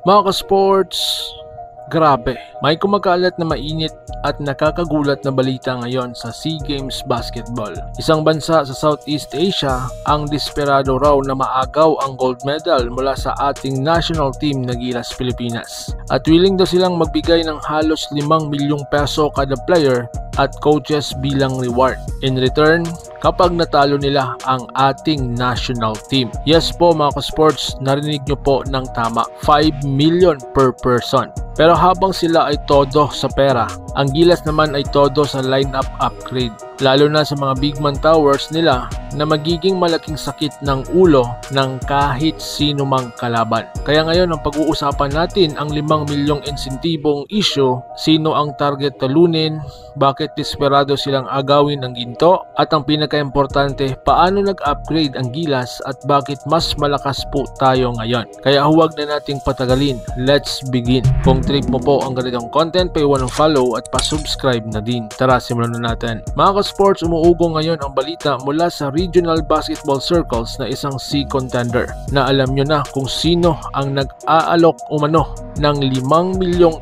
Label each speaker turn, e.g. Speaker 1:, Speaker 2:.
Speaker 1: Mga ka-sports, grabe, may kumakalat na mainit at nakakagulat na balita ngayon sa SEA Games Basketball. Isang bansa sa Southeast Asia ang desperado raw na maagaw ang gold medal mula sa ating national team na Gilas Pilipinas. At willing daw silang magbigay ng halos 5 milyong peso kada player at coaches bilang reward. In return, kapag natalo nila ang ating national team. Yes po mga ka-sports, narinig nyo po ng tama, 5 million per person. Pero habang sila ay todo sa pera, ang Gilas naman ay todo sa lineup upgrade. Lalo na sa mga big man towers nila na magiging malaking sakit ng ulo ng kahit sino mang kalaban. Kaya ngayon ang pag-uusapan natin ang 5 milyong insentibong issue, sino ang target talunin, bakit desperado silang agawin ang ginto, at ang pinaka-importante, paano nag-upgrade ang Gilas at bakit mas malakas po tayo ngayon. Kaya huwag na nating patagalin, let's begin. Kung trip mo po ang ganitong content, paiwan ng follow at pa-subscribe na din. Tara, simulan na natin. Mga ka-sports, umuugong ngayon ang balita mula sa regional basketball circles na isang SEA contender na alam nyo na kung sino ang nag-aalok umano ng 5 milyong